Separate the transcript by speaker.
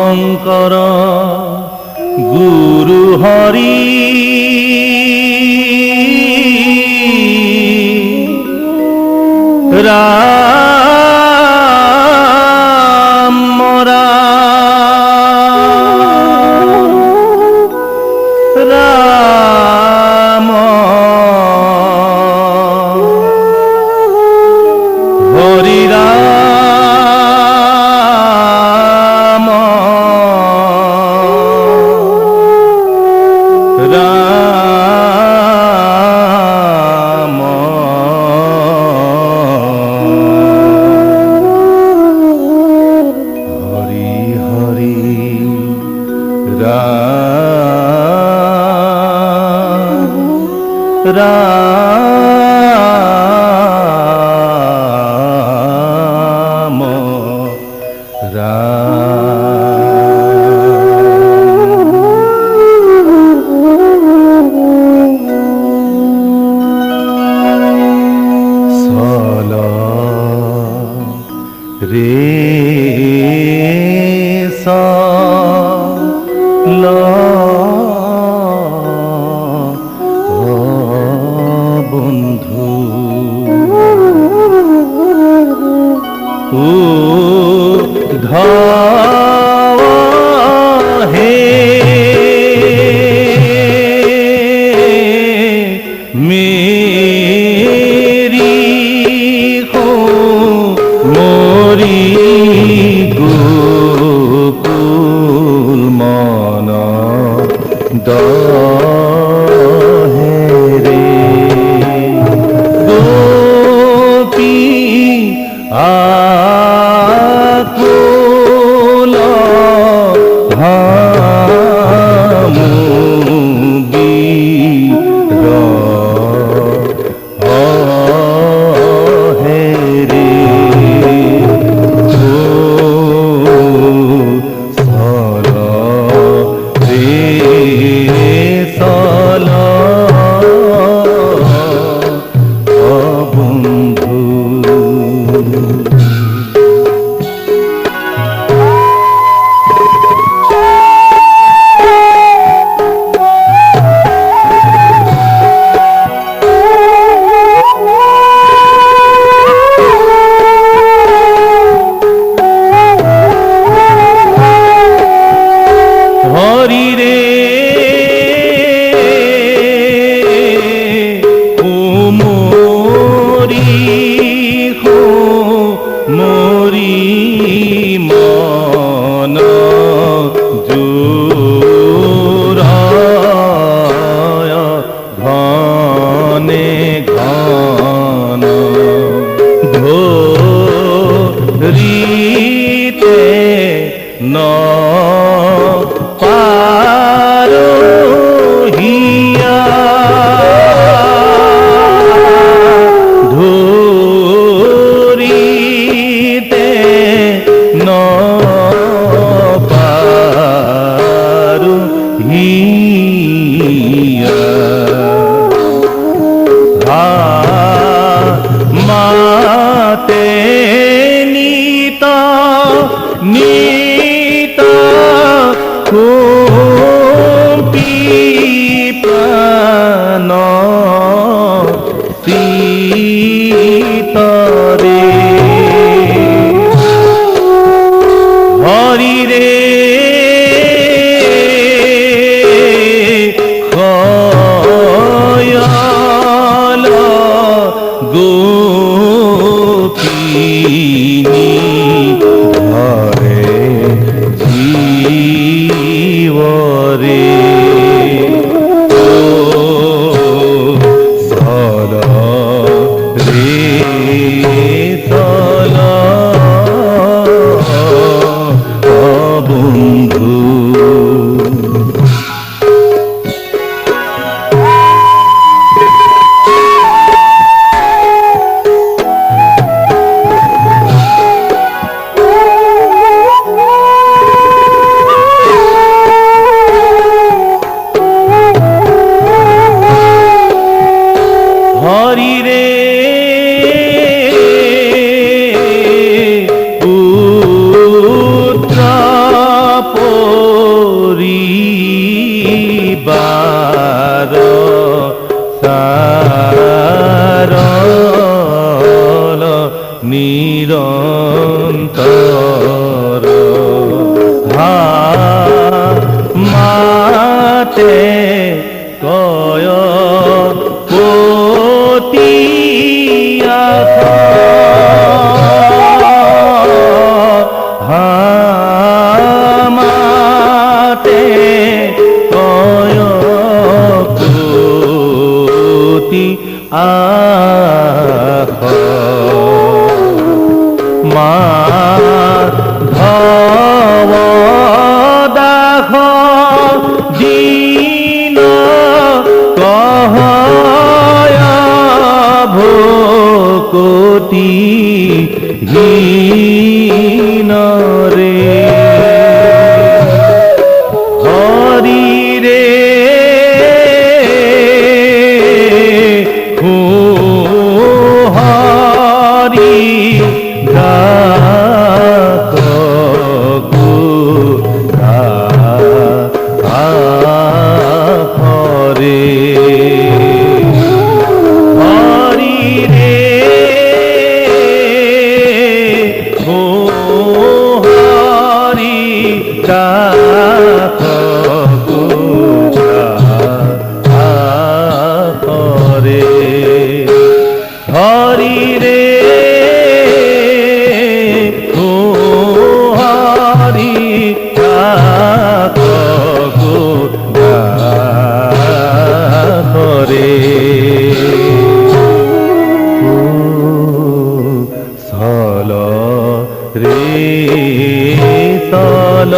Speaker 1: শঙ্কর গুরু হরি রাম রাম হরি রাম রাম হরি হরি রাম রাম সলা রে সা লা বন্ধু ধাও হে মেরি হো মোরি গোকুল মনা দহে রে গোপী আকুল ভামুগি হে রে সলা রে সলা বন্ধু হরি রে ও মোরি হো মোরি মন জোরায় ঘনে ঘন ধরিতে ন পারহিয়া ধরিতে ন পারহিয়া মাতে নিতা নিতা খুপি প্রাণ সীতরে হরি রে খয়াল গোপিনী ধরে জীবরে সলা রে সলা বন্ধু হরি রে নিরন্তর মাতে কয় পতিয়া মাতে কয় পতি মাধব দাস দিন কহয় ভকতি হীন রে হরি রে হরি হরে হরি রে হরি হরে হরি রে হরে সল রে সল